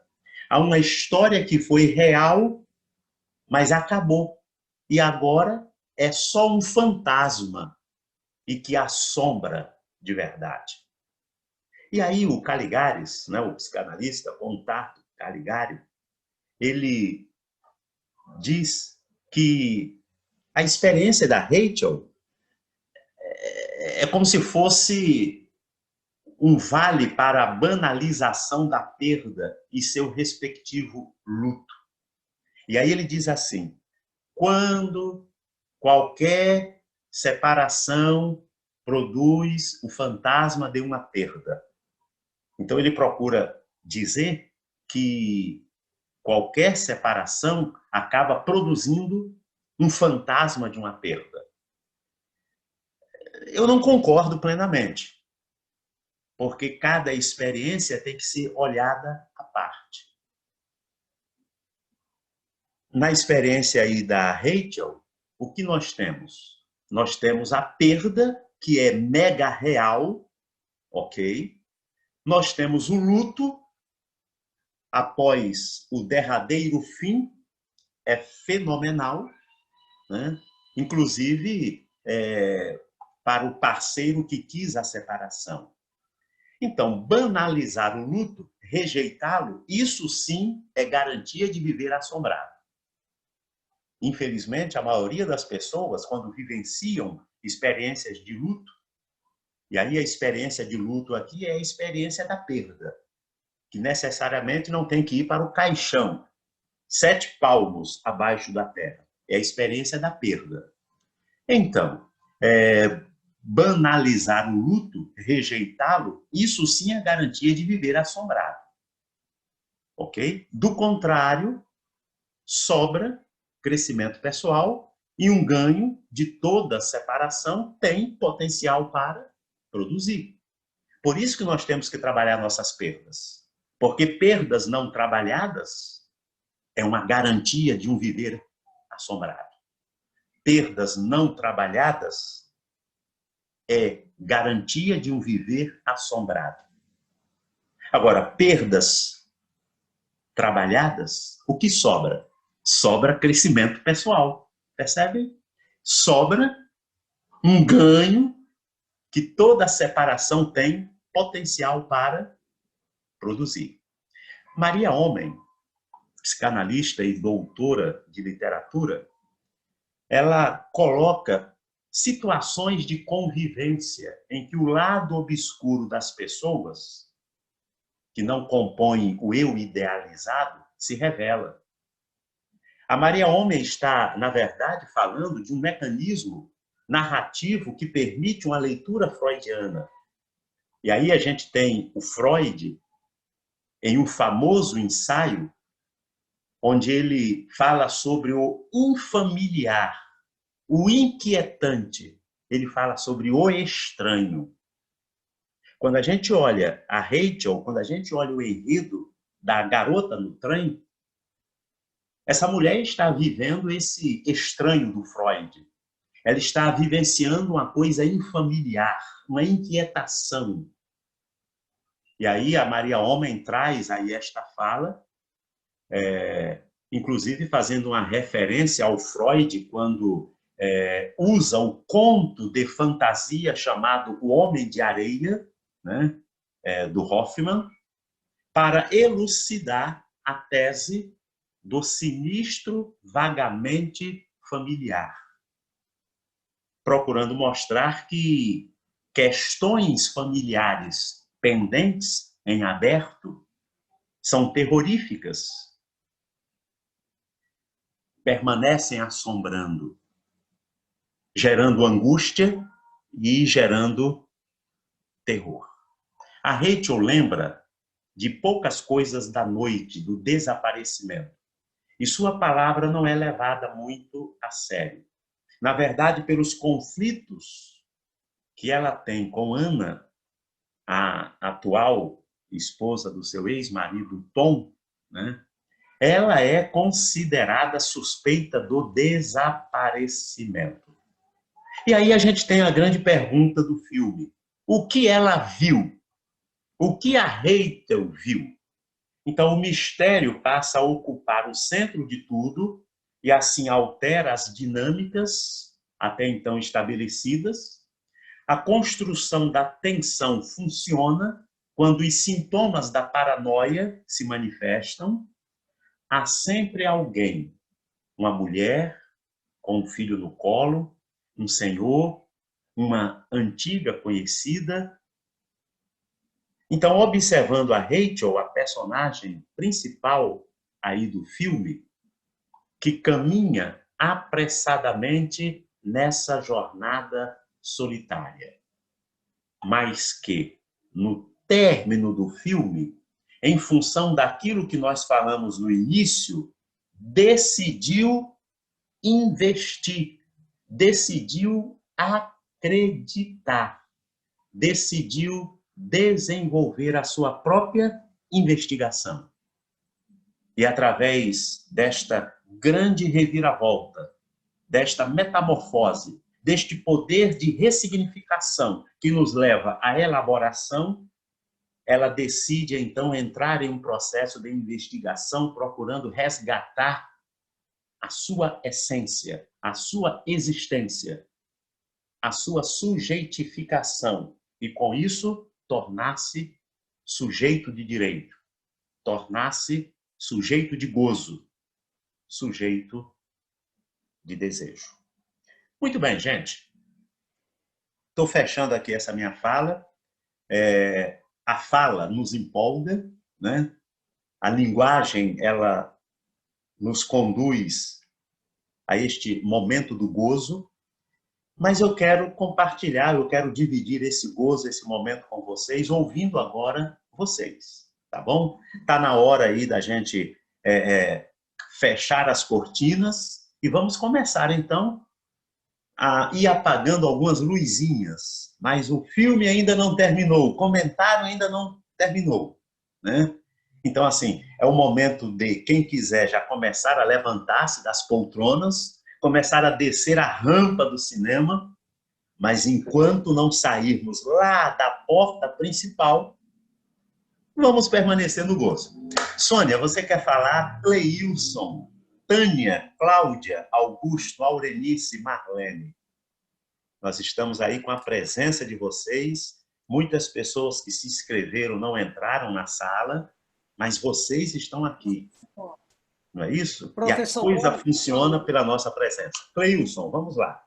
Speaker 1: Há uma história que foi real, mas acabou. E agora é só um fantasma e que assombra de verdade. E aí o Caligares, né, o psicanalista Contato Caligari, ele diz que a experiência da Rachel é como se fosse um vale para a banalização da perda e seu respectivo luto. E aí ele diz assim: quando qualquer separação produz o fantasma de uma perda. Então ele procura dizer que qualquer separação acaba produzindo um fantasma de uma perda. Eu não concordo plenamente, porque cada experiência tem que ser olhada à parte. Na experiência aí da Rachel, o que nós temos? Nós temos a perda, que é mega real, ok? Nós temos o luto, após o derradeiro fim, é fenomenal, né? Inclusive para o parceiro que quis a separação. Então, banalizar o luto, rejeitá-lo, isso sim é garantia de viver assombrado. Infelizmente, a maioria das pessoas, quando vivenciam experiências de luto, e aí a experiência de luto aqui é a experiência da perda, que necessariamente não tem que ir para o caixão, 7 palmos abaixo da terra. É a experiência da perda. Então, banalizar o luto, rejeitá-lo, isso sim é garantia de viver assombrado. Ok? Do contrário, sobra crescimento pessoal e um ganho de toda separação tem potencial para produzir. Por isso que nós temos que trabalhar nossas perdas. Porque perdas não trabalhadas é uma garantia de um viver assombrado. Perdas não trabalhadas é garantia de um viver assombrado. Agora, perdas trabalhadas, o que sobra? Sobra crescimento pessoal, percebe? Sobra um ganho que toda separação tem potencial para produzir. Maria Homem, psicanalista e doutora de literatura, ela coloca situações de convivência em que o lado obscuro das pessoas que não compõem o eu idealizado, se revela. A Maria Homem está, na verdade, falando de um mecanismo narrativo que permite uma leitura freudiana. E aí a gente tem o Freud em um famoso ensaio, onde ele fala sobre o infamiliar, o inquietante. Ele fala sobre o estranho. Quando a gente olha a Rachel, quando a gente olha o enredo da garota no trem, essa mulher está vivendo esse estranho do Freud. Ela está vivenciando uma coisa infamiliar, uma inquietação. E aí a Maria Homem traz aí esta fala, inclusive fazendo uma referência ao Freud, quando usa o conto de fantasia chamado O Homem de Areia, né, do Hoffmann, para elucidar a tese do sinistro vagamente familiar, procurando mostrar que questões familiares pendentes, em aberto, são terroríficas, permanecem assombrando, gerando angústia e gerando terror. A Rachel lembra de poucas coisas da noite, do desaparecimento. E sua palavra não é levada muito a sério. Na verdade, pelos conflitos que ela tem com Ana, a atual esposa do seu ex-marido Tom, né? Ela é considerada suspeita do desaparecimento. E aí a gente tem a grande pergunta do filme. O que ela viu? O que a Rachel viu? Então o mistério passa a ocupar o centro de tudo e assim altera as dinâmicas até então estabelecidas. A construção da tensão funciona quando os sintomas da paranoia se manifestam. Há sempre alguém, uma mulher com um filho no colo, um senhor, uma antiga conhecida. Então, observando a Rachel, a personagem principal aí do filme, que caminha apressadamente nessa jornada solitária, mas que, no término do filme, em função daquilo que nós falamos no início, decidiu investir, decidiu acreditar, decidiu desenvolver a sua própria investigação. E através desta grande reviravolta, desta metamorfose, deste poder de ressignificação que nos leva à elaboração, ela decide, então, entrar em um processo de investigação, procurando resgatar a sua essência, a sua existência, a sua sujeitificação, e, com isso, tornar-se sujeito de direito, tornar-se sujeito de gozo, sujeito de desejo. Muito bem, gente. Estou fechando aqui essa minha fala. A fala nos empolga, né? A linguagem, ela nos conduz a este momento do gozo, mas eu quero compartilhar, eu quero dividir esse gozo, esse momento com vocês, ouvindo agora vocês, tá bom? Tá na hora aí da gente fechar as cortinas e vamos começar, então, a ir apagando algumas luzinhas, mas o filme ainda não terminou, o comentário ainda não terminou, né? Então, assim, é o momento de quem quiser já começar a levantar-se das poltronas, começar a descer a rampa do cinema, mas enquanto não sairmos lá da porta principal, vamos permanecer no gozo. Sônia, você quer falar? Cleilson, Tânia, Cláudia, Augusto, Aurelice, Marlene. Nós estamos aí com a presença de vocês. Muitas pessoas que se inscreveram não entraram na sala, mas vocês estão aqui. Não é isso? Professor, e a coisa funciona pela nossa presença. Cleilson, vamos lá.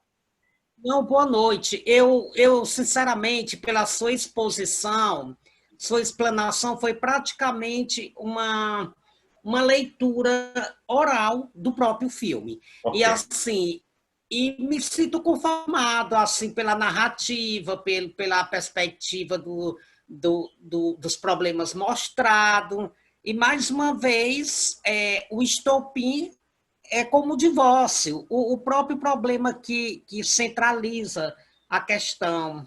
Speaker 6: Não, boa noite. Eu, sinceramente, pela sua exposição, sua explanação foi praticamente uma leitura oral do próprio filme.
Speaker 1: Ok.
Speaker 6: E assim, e me sinto conformado assim pela narrativa, pela perspectiva dos problemas mostrados. E, mais uma vez, o estopim é como o divórcio, o próprio problema que centraliza a questão.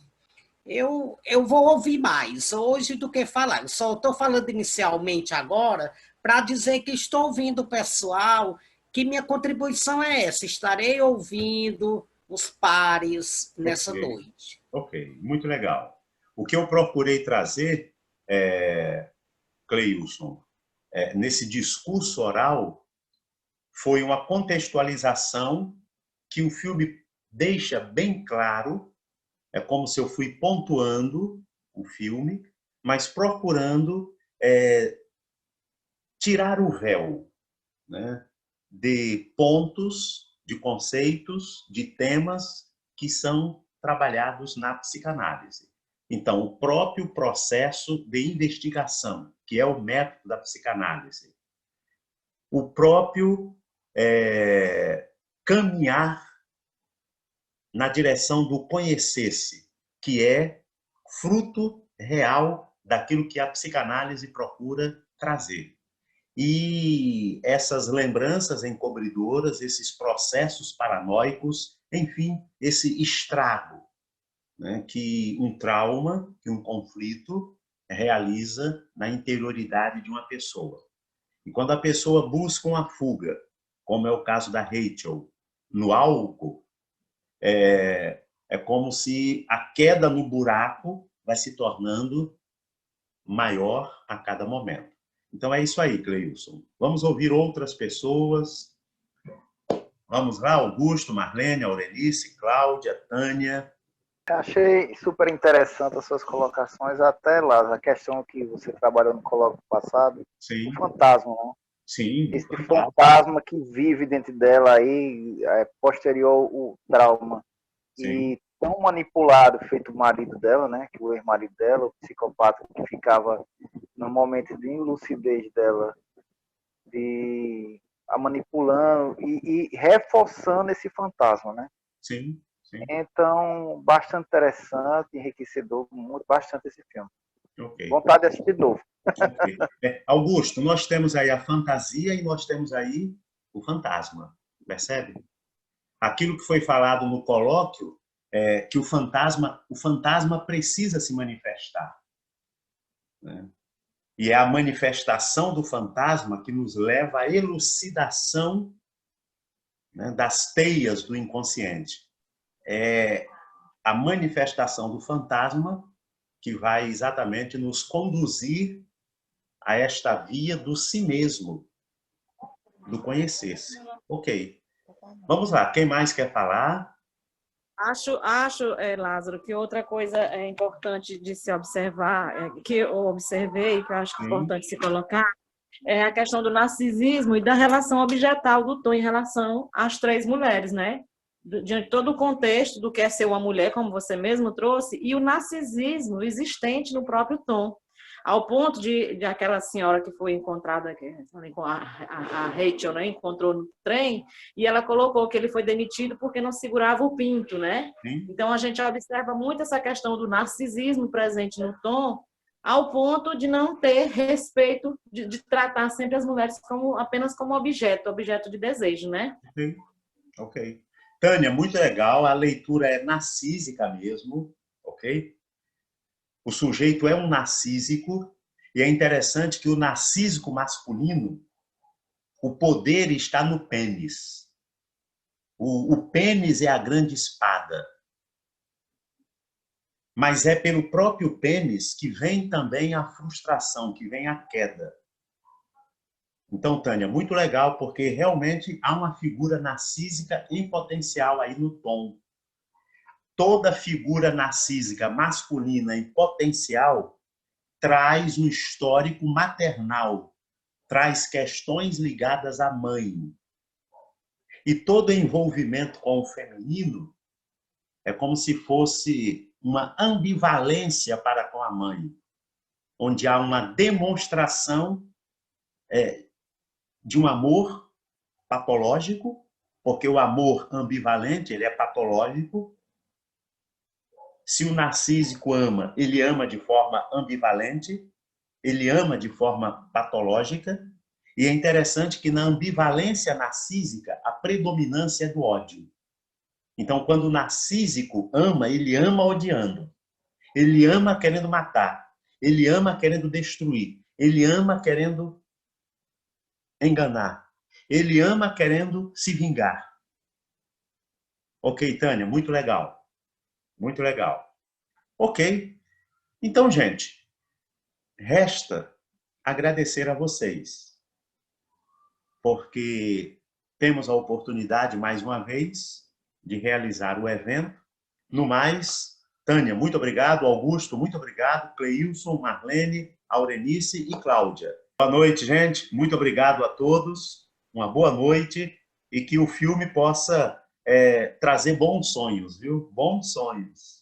Speaker 6: Eu vou ouvir mais hoje do que falar. Eu só estou falando inicialmente agora para dizer que estou ouvindo o pessoal, que minha contribuição é essa. Estarei ouvindo os pares nessa noite.
Speaker 1: Ok, muito legal. O que eu procurei trazer, Cleilson, nesse discurso oral, foi uma contextualização que o filme deixa bem claro. É como se eu fui pontuando o filme, mas procurando tirar o véu, né, de pontos, de conceitos, de temas que são trabalhados na psicanálise. Então, o próprio processo de investigação, que é o método da psicanálise, o próprio caminhar na direção do conhecer-se, que é fruto real daquilo que a psicanálise procura trazer. E essas lembranças encobridoras, esses processos paranoicos, enfim, esse estrago, né, que um trauma, que um conflito realiza na interioridade de uma pessoa. E quando a pessoa busca uma fuga, como é o caso da Rachel, no álcool, é como se a queda no buraco vai se tornando maior a cada momento. Então é isso aí, Cleilson. Vamos ouvir outras pessoas. Vamos lá, Augusto, Marlene, Aurelice, Cláudia, Tânia.
Speaker 3: Achei super interessante as suas colocações, até lá, a questão que você trabalhou no colóquio passado,
Speaker 1: Sim.
Speaker 3: O fantasma, né?
Speaker 1: Sim.
Speaker 3: Esse fantasma que vive dentro dela aí, posterior ao trauma.
Speaker 1: Sim.
Speaker 3: E tão manipulado, feito o marido dela, né? Que o ex-marido dela, o psicopata que ficava no momento de inlucidez dela, a manipulando e reforçando esse fantasma, né?
Speaker 1: Sim, sim.
Speaker 3: Então, bastante interessante, enriquecedor, muito, bastante esse filme.
Speaker 1: Okay.
Speaker 3: Vontade de assistir de novo.
Speaker 1: Okay. Augusto, nós temos aí a fantasia e nós temos aí o fantasma, percebe? Aquilo que foi falado no colóquio é que o fantasma precisa se manifestar, né? E é a manifestação do fantasma que nos leva à elucidação, né, das teias do inconsciente. É a manifestação do fantasma que vai exatamente nos conduzir a esta via do si mesmo, do conhecer-se. Ok. Vamos lá, quem mais quer falar?
Speaker 2: Acho, Lázaro, que outra coisa é importante de se observar, que eu observei, que eu acho importante se colocar, é a questão do narcisismo e da relação objetal do Tom em relação às três mulheres, né? Diante de todo o contexto do que é ser uma mulher, como você mesmo trouxe, e o narcisismo existente no próprio Tom. Ao ponto de aquela senhora que foi encontrada, a Rachel, né, encontrou no trem, e ela colocou que ele foi demitido porque não segurava o pinto, né?
Speaker 1: Sim.
Speaker 2: Então, a gente observa muito essa questão do narcisismo presente no Tom, ao ponto de não ter respeito, de tratar sempre as mulheres apenas como objeto de desejo, né?
Speaker 1: Sim. Ok. Tânia, muito legal, a leitura é narcísica mesmo, ok? O sujeito é um narcísico, e é interessante que o narcísico masculino, o poder está no pênis. O pênis é a grande espada. Mas é pelo próprio pênis que vem também a frustração, que vem a queda. Então, Tânia, muito legal, porque realmente há uma figura narcísica em potencial aí no Tom. Toda figura narcísica masculina em potencial traz um histórico maternal, traz questões ligadas à mãe. E todo envolvimento com o feminino é como se fosse uma ambivalência para com a mãe. onde há uma demonstração de um amor patológico, porque o amor ambivalente ele é patológico. Se o narcísico ama, ele ama de forma ambivalente, ele ama de forma patológica, e é interessante que na ambivalência narcísica, a predominância é do ódio. Então, quando o narcísico ama, ele ama odiando. Ele ama querendo matar. Ele ama querendo destruir. Ele ama querendo enganar. Ele ama querendo se vingar. Ok, Tânia, muito legal. Muito legal. Ok. Então, gente, resta agradecer a vocês, porque temos a oportunidade, mais uma vez, de realizar o evento. No mais, Tânia, muito obrigado. Augusto, muito obrigado. Cleilson, Marlene, Aurenice e Cláudia. Boa noite, gente. Muito obrigado a todos. Uma boa noite e que o filme possa trazer bons sonhos, viu? Bons sonhos.